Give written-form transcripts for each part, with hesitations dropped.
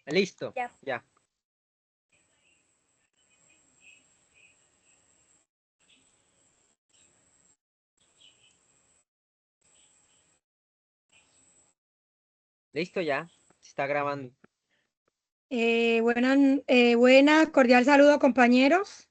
Listo, Ya. ya. Listo, ya. Se está grabando. Buenas, cordial saludo, compañeros.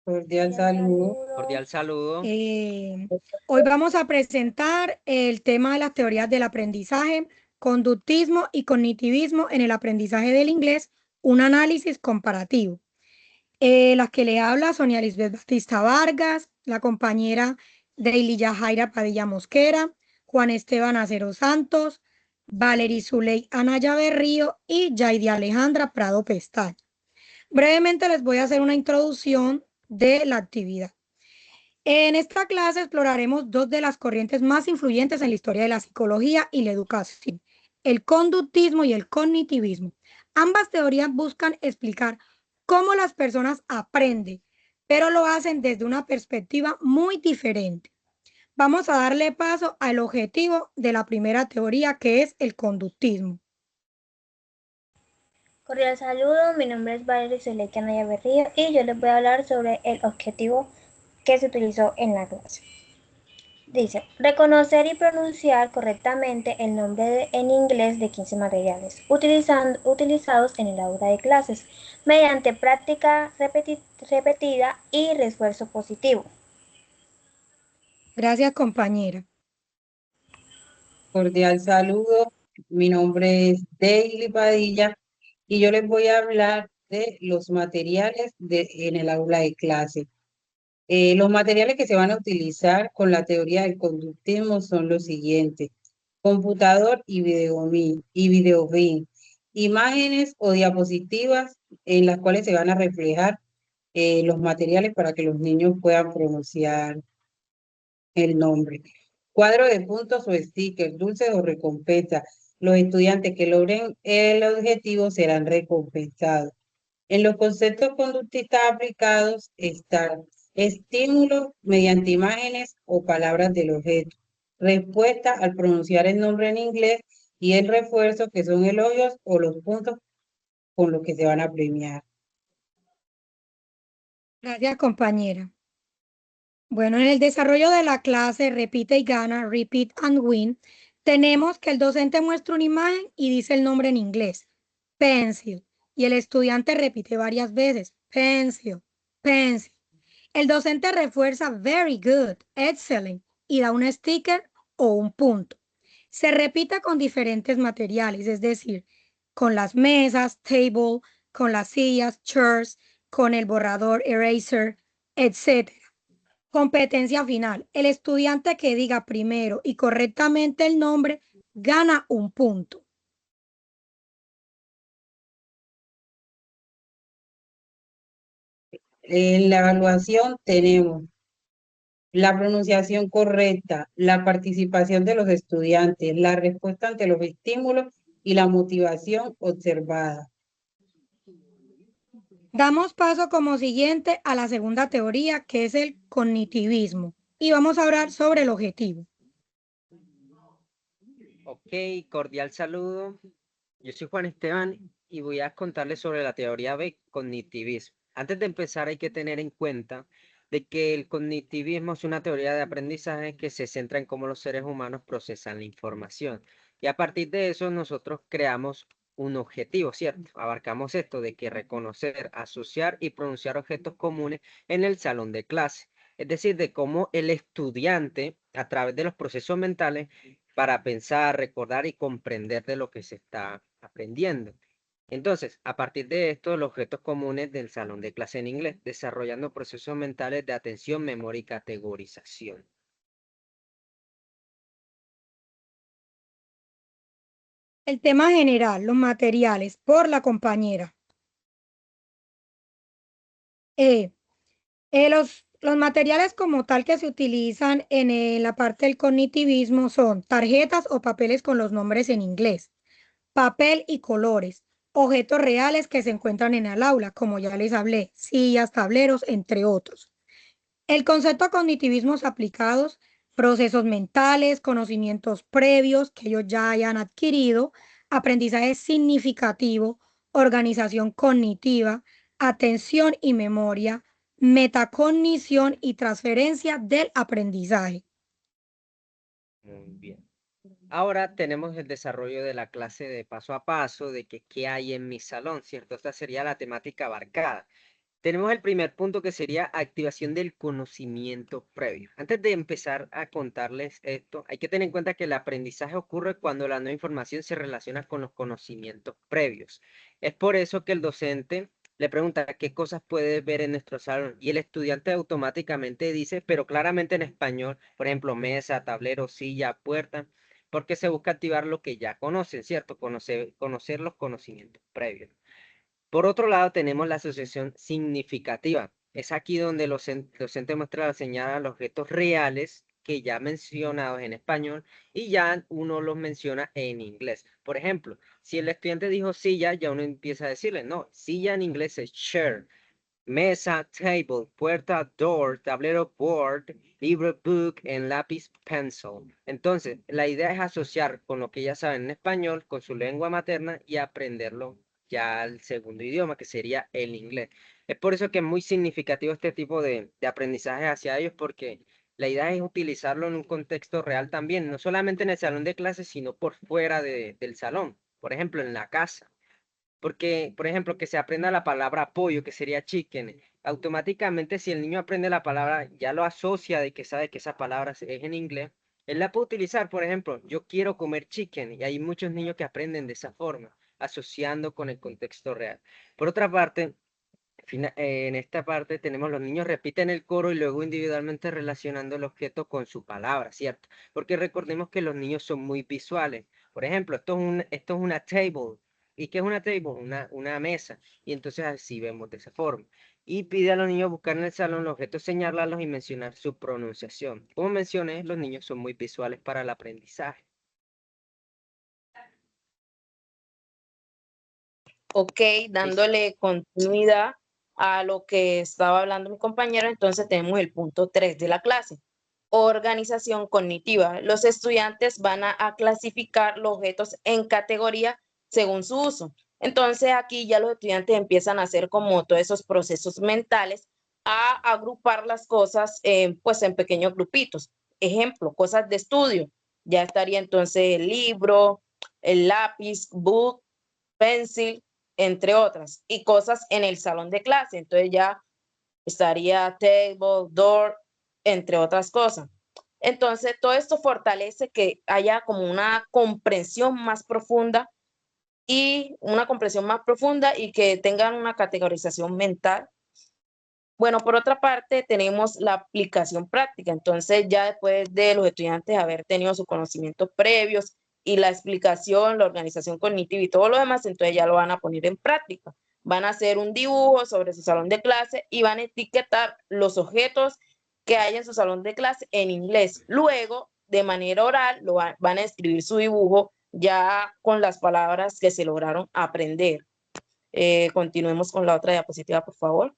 Cordial saludo. Cordial saludo. Hoy vamos a presentar el tema de las teorías del aprendizaje, conductismo y cognitivismo en el aprendizaje del inglés, un análisis comparativo. Las que le habla Sonia Lisbeth Batista Vargas, la compañera Daily Yajaira Padilla Mosquera, Juan Esteban Acero Santos, Valery Zuley Anaya Berrío y Yaidi Alejandra Prado Pestaña. Brevemente les voy a hacer una introducción de la actividad. En esta clase exploraremos dos de las corrientes más influyentes en la historia de la psicología y la educación, el conductismo y el cognitivismo. Ambas teorías buscan explicar cómo las personas aprenden, pero lo hacen desde una perspectiva muy diferente. Vamos a darle paso al objetivo de la primera teoría, que es el conductismo. Cordial saludo, mi nombre es Valery Zuley Anaya Berrío y yo les voy a hablar sobre el objetivo que se utilizó en la clase. Dice, reconocer y pronunciar correctamente el nombre en inglés de 15 materiales utilizados en el aula de clases mediante práctica repetida y refuerzo positivo. Gracias, compañera. Cordial saludo. Mi nombre es Daily Padilla y yo les voy a hablar de los materiales en el aula de clase. Los materiales que se van a utilizar con la teoría del conductismo son los siguientes: computador y videogame, imágenes o diapositivas en las cuales se van a reflejar los materiales para que los niños puedan pronunciar el nombre. Cuadro de puntos o stickers, dulces o recompensas. Los estudiantes que logren el objetivo serán recompensados. En los conceptos conductistas aplicados están estímulos mediante imágenes o palabras del objeto, respuesta al pronunciar el nombre en inglés y el refuerzo, que son elogios o los puntos con los que se van a premiar. Gracias, compañera. Bueno, en el desarrollo de la clase repite y gana, repeat and win, tenemos que el docente muestra una imagen y dice el nombre en inglés, pencil, y el estudiante repite varias veces, pencil, pencil. El docente refuerza very good, excellent, y da un sticker o un punto. Se repite con diferentes materiales, es decir, con las mesas, table, con las sillas, chairs, con el borrador, eraser, etc. Competencia final. El estudiante que diga primero y correctamente el nombre gana un punto. En la evaluación tenemos la pronunciación correcta, la participación de los estudiantes, la respuesta ante los estímulos y la motivación observada. Damos paso como siguiente a la segunda teoría, que es el cognitivismo, y vamos a hablar sobre el objetivo. Ok, cordial saludo. Yo soy Juan Esteban y voy a contarles sobre la teoría de cognitivismo. Antes de empezar hay que tener en cuenta de que el cognitivismo es una teoría de aprendizaje que se centra en cómo los seres humanos procesan la información. Y a partir de eso nosotros creamos un objetivo, ¿cierto? Abarcamos esto de que reconocer, asociar y pronunciar objetos comunes en el salón de clase. Es decir, de cómo el estudiante, a través de los procesos mentales, para pensar, recordar y comprender de lo que se está aprendiendo. Entonces, a partir de esto, los objetos comunes del salón de clase en inglés, desarrollando procesos mentales de atención, memoria y categorización. El tema general, los materiales, por la compañera. Los materiales como tal que se utilizan en la parte del cognitivismo son tarjetas o papeles con los nombres en inglés, papel y colores, objetos reales que se encuentran en el aula, como ya les hablé, sillas, tableros, entre otros. El concepto de cognitivismos aplicados, procesos mentales, conocimientos previos que ellos ya hayan adquirido, aprendizaje significativo, organización cognitiva, atención y memoria, metacognición y transferencia del aprendizaje. Muy bien. Ahora tenemos el desarrollo de la clase de paso a paso, de que qué hay en mi salón, ¿cierto? Esta sería la temática abarcada. Tenemos el primer punto que sería activación del conocimiento previo. Antes de empezar a contarles esto, hay que tener en cuenta que el aprendizaje ocurre cuando la nueva información se relaciona con los conocimientos previos. Es por eso que el docente le pregunta qué cosas puede ver en nuestro salón y el estudiante automáticamente dice, pero claramente en español, por ejemplo, mesa, tablero, silla, puerta, porque se busca activar lo que ya conocen, ¿cierto? Conocer los conocimientos previos. Por otro lado, tenemos la asociación significativa. Es aquí donde los docentes muestran la señal a los objetos reales que ya mencionados en español y ya uno los menciona en inglés. Por ejemplo, si el estudiante dijo silla, ya uno empieza a decirle, no, silla en inglés es chair, mesa, table, puerta, door, tablero, board, libro, book, en lápiz, pencil. Entonces, la idea es asociar con lo que ya saben en español, con su lengua materna y aprenderlo ya al segundo idioma, que sería el inglés. Es por eso que es muy significativo este tipo de aprendizaje hacia ellos, porque la idea es utilizarlo en un contexto real también, no solamente en el salón de clases, sino por fuera del salón, por ejemplo, en la casa. Porque, por ejemplo, que se aprenda la palabra pollo, que sería chicken, automáticamente si el niño aprende la palabra, ya lo asocia de que sabe que esa palabra es en inglés, él la puede utilizar, por ejemplo, yo quiero comer chicken, y hay muchos niños que aprenden de esa forma, asociando con el contexto real. Por otra parte, en esta parte tenemos los niños repiten el coro y luego individualmente relacionando el objeto con su palabra, ¿cierto? Porque recordemos que los niños son muy visuales. Por ejemplo, esto es una table. ¿Y qué es una table? Una mesa. Y entonces así vemos de esa forma. Y pide a los niños buscar en el salón los objetos, señalarlos y mencionar su pronunciación. Como mencioné, los niños son muy visuales para el aprendizaje. Ok, dándole continuidad a lo que estaba hablando mi compañero, entonces tenemos el punto 3 de la clase. Organización cognitiva. Los estudiantes van a clasificar los objetos en categoría según su uso. Entonces aquí ya los estudiantes empiezan a hacer como todos esos procesos mentales a agrupar las cosas pues en pequeños grupitos. Ejemplo, cosas de estudio. Ya estaría entonces el libro, el lápiz, book, pencil, entre otras. Y cosas en el salón de clase. Entonces ya estaría table, door, entre otras cosas. Entonces, todo esto fortalece que haya como una comprensión más profunda y que tengan una categorización mental. Bueno, por otra parte, tenemos la aplicación práctica. Entonces, ya después de los estudiantes haber tenido sus conocimientos previos y la explicación, la organización cognitiva y todo lo demás, entonces ya lo van a poner en práctica. Van a hacer un dibujo sobre su salón de clase y van a etiquetar los objetos que hay en su salón de clase en inglés. Luego, de manera oral, van a escribir su dibujo ya con las palabras que se lograron aprender. Continuemos con la otra diapositiva, por favor.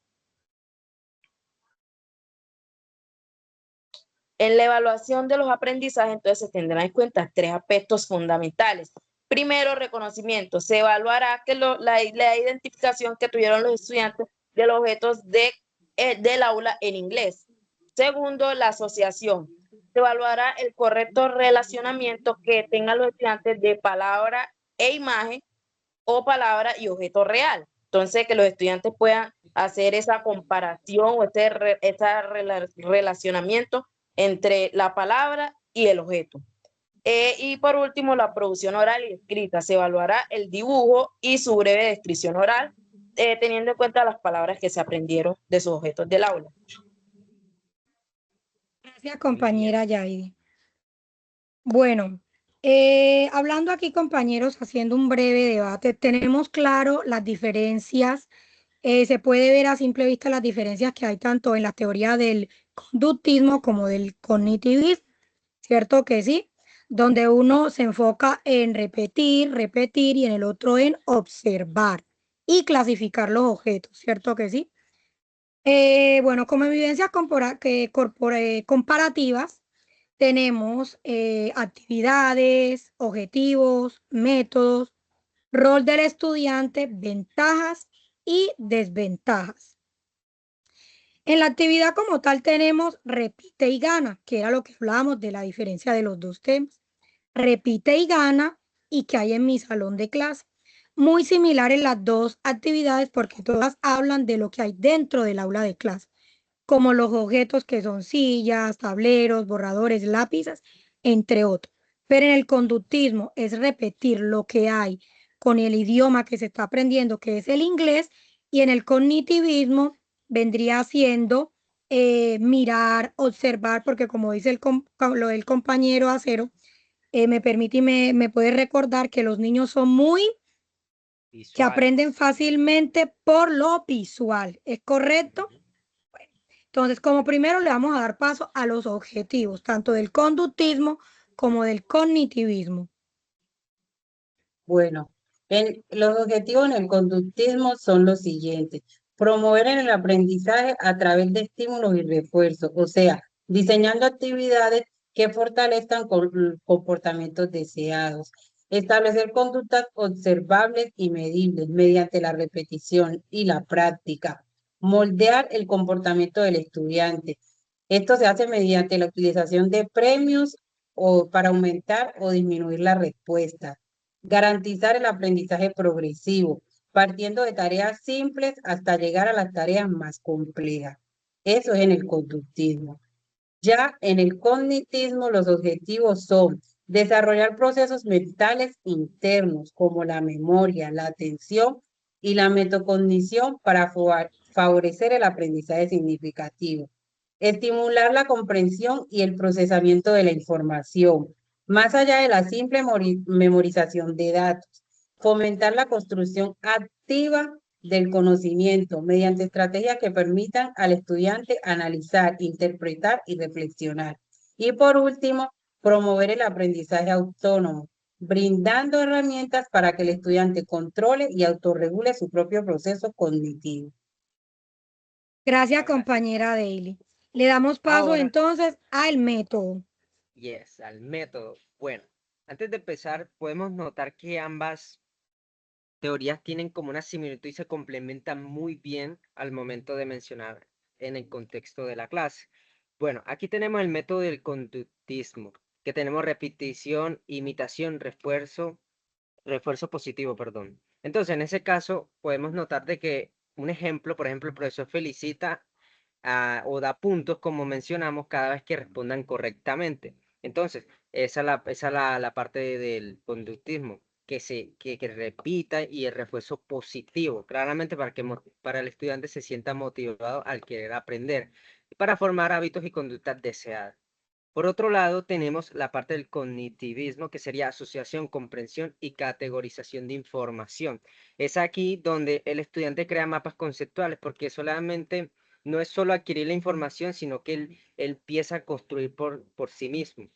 En la evaluación de los aprendizajes, entonces se tendrán en cuenta 3 aspectos fundamentales. Primero, reconocimiento. Se evaluará que la identificación que tuvieron los estudiantes de los objetos del aula en inglés. Segundo, la asociación. Se evaluará el correcto relacionamiento que tengan los estudiantes de palabra e imagen o palabra y objeto real. Entonces, que los estudiantes puedan hacer esa comparación o ese relacionamiento entre la palabra y el objeto. Y por último, la producción oral y escrita. Se evaluará el dibujo y su breve descripción oral, teniendo en cuenta las palabras que se aprendieron de sus objetos del aula. Gracias, compañera Yaidi. Bueno, hablando aquí, compañeros, haciendo un breve debate, tenemos claro las diferencias. Se puede ver a simple vista las diferencias que hay tanto en la teoría del conductismo como del cognitivismo, ¿cierto que sí? Donde uno se enfoca en repetir y en el otro en observar y clasificar los objetos, ¿cierto que sí? Bueno, como evidencias comparativas, tenemos actividades, objetivos, métodos, rol del estudiante, ventajas y desventajas. En la actividad como tal tenemos repite y gana, que era lo que hablábamos de la diferencia de los dos temas. Repite y gana y que hay en mi salón de clase. Muy similares las dos actividades porque todas hablan de lo que hay dentro del aula de clase, como los objetos que son sillas, tableros, borradores, lápices, entre otros. Pero en el conductismo es repetir lo que hay con el idioma que se está aprendiendo, que es el inglés, y en el cognitivismo vendría siendo mirar, observar, porque como dice lo del compañero Acero, me permite y me puede recordar que los niños son muy, que Visual. aprenden fácilmente por lo visual. ¿Es correcto? Ujú. Entonces, como primero le vamos a dar paso a los objetivos, tanto del conductismo como del cognitivismo. Bueno, los objetivos en el conductismo son los siguientes. Promover el aprendizaje a través de estímulos y refuerzos, o sea, diseñando actividades que fortalezcan comportamientos deseados. Establecer conductas observables y medibles mediante la repetición y la práctica. Moldear el comportamiento del estudiante. Esto se hace mediante la utilización de premios o para aumentar o disminuir la respuesta. Garantizar el aprendizaje progresivo, partiendo de tareas simples hasta llegar a las tareas más complejas. Eso es en el conductismo. Ya en el cognitismo, los objetivos son desarrollar procesos mentales internos como la memoria, la atención y la metacognición para favorecer el aprendizaje significativo. Estimular la comprensión y el procesamiento de la información, más allá de la simple memorización de datos. Fomentar la construcción activa del conocimiento mediante estrategias que permitan al estudiante analizar, interpretar y reflexionar. Y por último, promover el aprendizaje autónomo, brindando herramientas para que el estudiante controle y autorregule su propio proceso cognitivo. Gracias, Gracias. compañera Daily. Le damos paso Ahora, entonces al método. yes, al método. Bueno, antes de empezar, podemos notar que ambas teorías tienen como una similitud y se complementan muy bien al momento de mencionar en el contexto de la clase. Bueno, aquí tenemos el método del conductismo, que tenemos repetición, imitación, refuerzo positivo, perdón. Entonces, en ese caso, podemos notar de que un ejemplo, por ejemplo, el profesor felicita o da puntos, como mencionamos, cada vez que respondan correctamente. Entonces, esa es la parte del conductismo, que repita y el refuerzo positivo, claramente para el estudiante se sienta motivado al querer aprender y para formar hábitos y conductas deseadas. Por otro lado, tenemos la parte del cognitivismo, que sería asociación, comprensión y categorización de información. Es aquí donde el estudiante crea mapas conceptuales, porque solamente no es solo adquirir la información, sino que él empieza a construir por sí mismo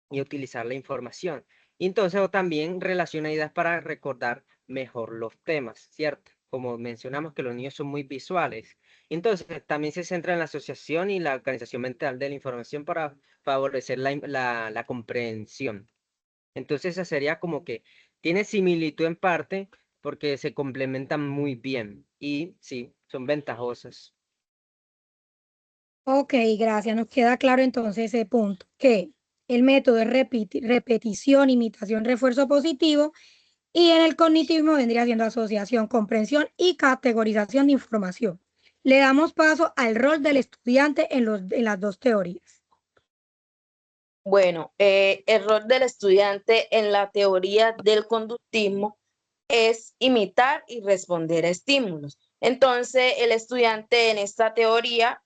y utilizar la información. Y entonces o también relaciona ideas para recordar mejor los temas, ¿cierto? Como mencionamos que los niños son muy visuales. Entonces también se centra en la asociación y la organización mental de la información para favorecer la comprensión. Entonces esa sería como que tiene similitud en parte porque se complementan muy bien y sí, son ventajosas. Ok, gracias. Nos queda claro entonces ese punto, que el método es repetición, imitación, refuerzo positivo, y en el cognitivismo vendría siendo asociación, comprensión y categorización de información. Le damos paso al rol del estudiante en las dos teorías. Bueno, el rol del estudiante en la teoría del conductismo es imitar y responder a estímulos. Entonces, el estudiante en esta teoría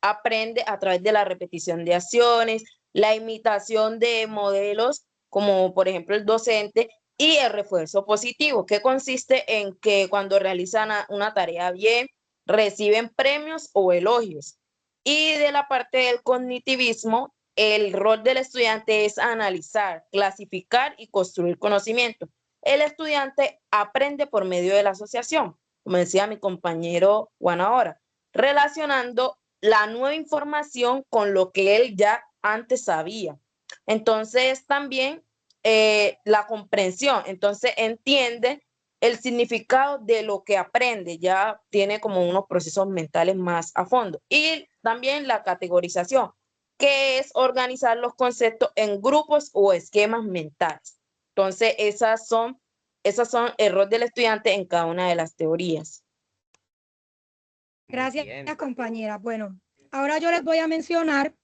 aprende a través de la repetición de acciones, la imitación de modelos, como por ejemplo el docente, y el refuerzo positivo, que consiste en que cuando realizan una tarea bien, reciben premios o elogios. Y de la parte del cognitivismo, el rol del estudiante es analizar, clasificar y construir conocimiento. El estudiante aprende por medio de la asociación, como decía mi compañero Juan ahora, relacionando la nueva información con lo que él ya antes sabía. Entonces, también la comprensión, entonces entiende el significado de lo que aprende, ya tiene como unos procesos mentales más a fondo. Y también la categorización, que es organizar los conceptos en grupos o esquemas mentales. Entonces, esas son el rol del estudiante en cada una de las teorías. Muy Gracias, bien. compañera. Bueno, ahora yo les voy a mencionar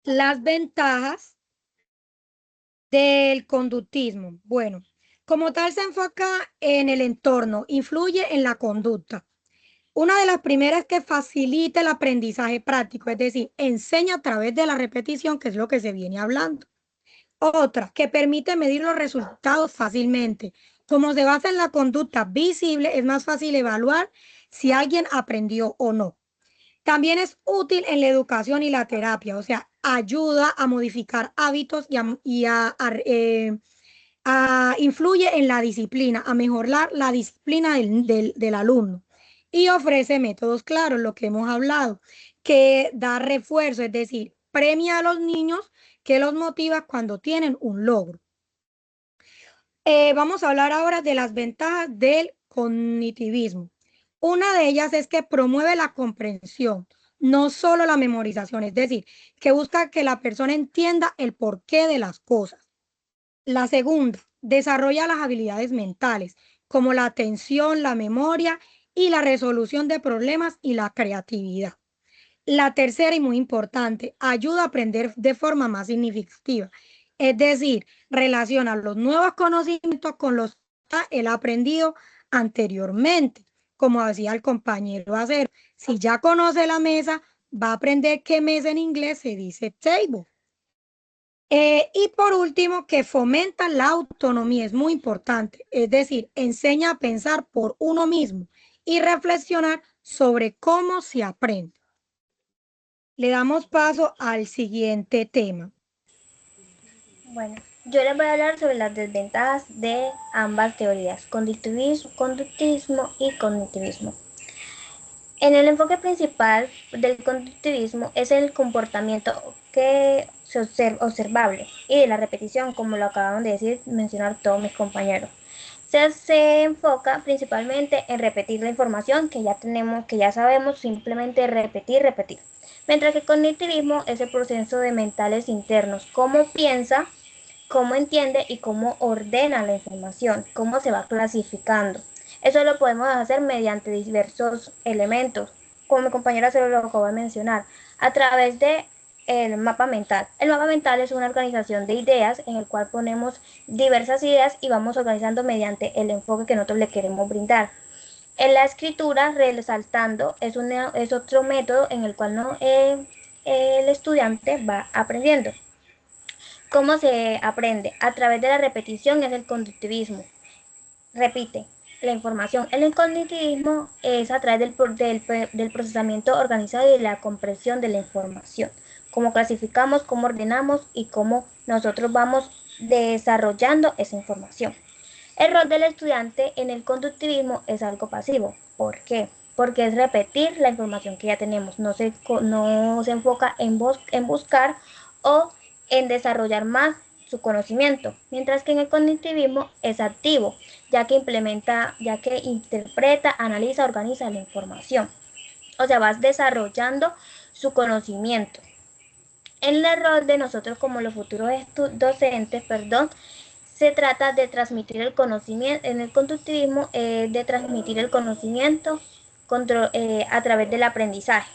las ventajas del conductismo. Bueno, como tal se enfoca en el entorno, influye en la conducta. Una de las primeras es que facilita el aprendizaje práctico, es decir, enseña a través de la repetición, que es lo que se viene hablando. Otra, que permite medir los resultados fácilmente. Como se basa en la conducta visible, es más fácil evaluar si alguien aprendió o no. También es útil en la educación y la terapia, o sea, ayuda a modificar hábitos influye en la disciplina, a mejorar la disciplina del alumno y ofrece métodos claros, lo que hemos hablado, que da refuerzo, es decir, premia a los niños que los motiva cuando tienen un logro. Vamos a hablar ahora de las ventajas del cognitivismo. Una de ellas es que promueve la comprensión, no solo la memorización, es decir, que busca que la persona entienda el porqué de las cosas. La segunda, desarrolla las habilidades mentales, como la atención, la memoria y la resolución de problemas y la creatividad. La tercera y muy importante, ayuda a aprender de forma más significativa. Es decir, relaciona los nuevos conocimientos con los que él ha aprendido anteriormente. Como decía el compañero Acero, si ya conoce la mesa, va a aprender que mesa en inglés se dice table. Y por último, que fomenta la autonomía, es muy importante, es decir, enseña a pensar por uno mismo y reflexionar sobre cómo se aprende. Le damos paso al siguiente tema. Bueno, yo les voy a hablar sobre las desventajas de ambas teorías, conductismo y cognitivismo. En el enfoque principal del conductivismo es el comportamiento que se observable y de la repetición, como lo acaban de decir, mencionar todos mis compañeros. Se enfoca principalmente en repetir la información que ya tenemos, que ya sabemos, simplemente repetir. Mientras que el cognitivismo es el proceso de mentales internos, cómo piensa, cómo entiende y cómo ordena la información, cómo se va clasificando. Eso lo podemos hacer mediante diversos elementos, como mi compañera se lo acabó de mencionar, a través de el mapa mental. El mapa mental es una organización de ideas en el cual ponemos diversas ideas y vamos organizando mediante el enfoque que nosotros le queremos brindar. En la escritura, resaltando, es otro método en el cual el estudiante va aprendiendo. ¿Cómo se aprende? A través de la repetición es el conductivismo. Repite la información. El cognitivismo es a través del procesamiento organizado y de la comprensión de la información. Cómo clasificamos, cómo ordenamos y cómo nosotros vamos desarrollando esa información. El rol del estudiante en el conductivismo es algo pasivo. ¿Por qué? Porque es repetir la información que ya tenemos. No se enfoca en buscar o en desarrollar más su conocimiento, mientras que en el cognitivismo es activo, ya que interpreta, analiza, organiza la información. O sea, vas desarrollando su conocimiento. En el rol de nosotros como los futuros docentes, se trata de transmitir el conocimiento, en el conductivismo, de transmitir el conocimiento a través del aprendizaje.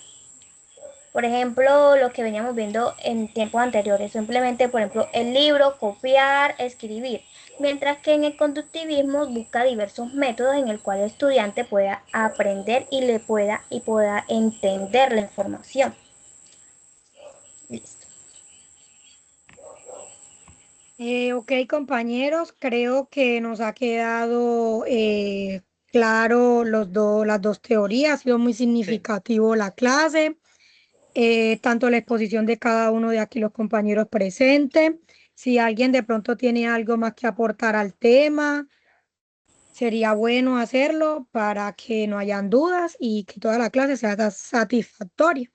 Por ejemplo, lo que veníamos viendo en tiempos anteriores, simplemente, por ejemplo, el libro, copiar, escribir, mientras que en el conductivismo busca diversos métodos en el cual el estudiante pueda aprender y pueda entender la información. Listo. Ok, compañeros, creo que nos ha quedado claro las dos teorías, ha sido muy significativo la clase. Tanto la exposición de cada uno de aquí los compañeros presentes. Si alguien de pronto tiene algo más que aportar al tema, sería bueno hacerlo para que no hayan dudas y que toda la clase sea satisfactoria.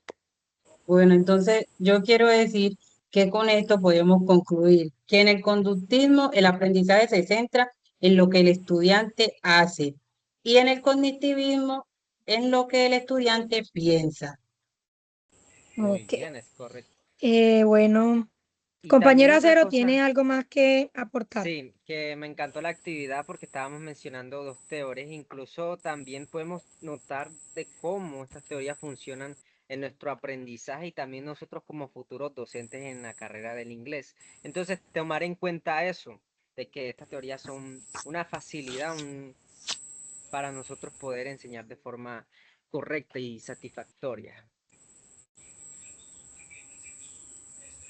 Bueno, entonces yo quiero decir que con esto podemos concluir que en el conductismo el aprendizaje se centra en lo que el estudiante hace y en el cognitivismo en lo que el estudiante piensa. Muy Ok. bien, es correcto. Bueno, Y compañero también otra Acero, cosa, ¿tiene algo más que aportar? sí, que me encantó la actividad porque estábamos mencionando dos teorías, incluso también podemos notar de cómo estas teorías funcionan en nuestro aprendizaje y también nosotros como futuros docentes en la carrera del inglés. Entonces, tomar en cuenta eso, de que estas teorías son una facilidad para nosotros poder enseñar de forma correcta y satisfactoria.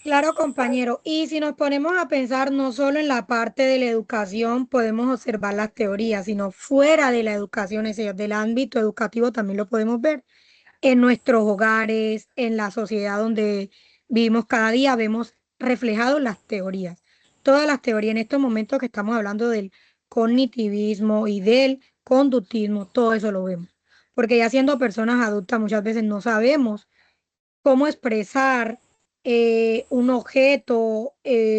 Claro, compañero. Y si nos ponemos a pensar no solo en la parte de la educación, podemos observar las teorías, sino fuera de la educación, es decir, del ámbito educativo también lo podemos ver. En nuestros hogares, en la sociedad donde vivimos cada día, vemos reflejadas las teorías. Todas las teorías en estos momentos que estamos hablando del cognitivismo y del conductismo, todo eso lo vemos. Porque ya siendo personas adultas muchas veces no sabemos cómo expresar un objeto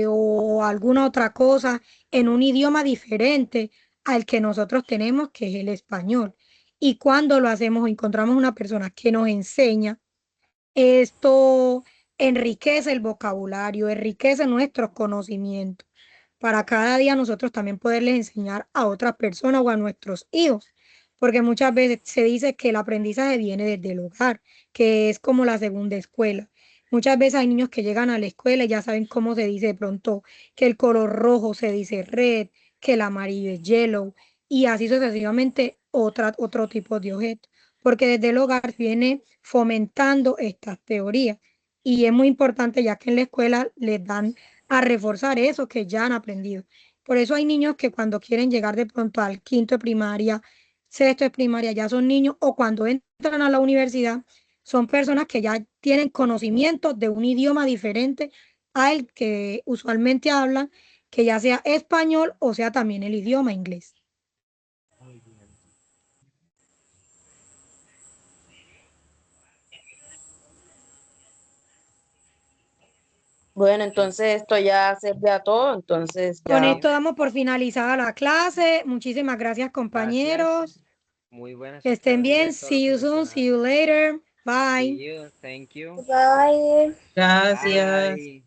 o alguna otra cosa en un idioma diferente al que nosotros tenemos, que es el español. Y cuando lo hacemos, encontramos una persona que nos enseña, esto enriquece el vocabulario, enriquece nuestros conocimientos. Para cada día nosotros también poderles enseñar a otras personas o a nuestros hijos, porque muchas veces se dice que el aprendizaje viene desde el hogar, que es como la segunda escuela. Muchas veces hay niños que llegan a la escuela y ya saben cómo se dice de pronto que el color rojo se dice red, que el amarillo es yellow y así sucesivamente otro tipo de objetos, porque desde el hogar viene fomentando estas teorías y es muy importante ya que en la escuela les dan a reforzar eso que ya han aprendido. Por eso hay niños que cuando quieren llegar de pronto al quinto de primaria, sexto de primaria, ya son niños o cuando entran a la universidad, son personas que ya tienen conocimiento de un idioma diferente al que usualmente hablan, que ya sea español o sea también el idioma inglés. Muy bien. Bueno, entonces esto ya sería todo, entonces Con ya. Sí, esto damos por finalizada la clase. Muchísimas gracias, gracias. compañeros. Muy buena Que sus estén bien. teorías, todo lo See que you soon. See mencionaron. you later. See Bye. you. Thank you. Bye. Gracias. Bye.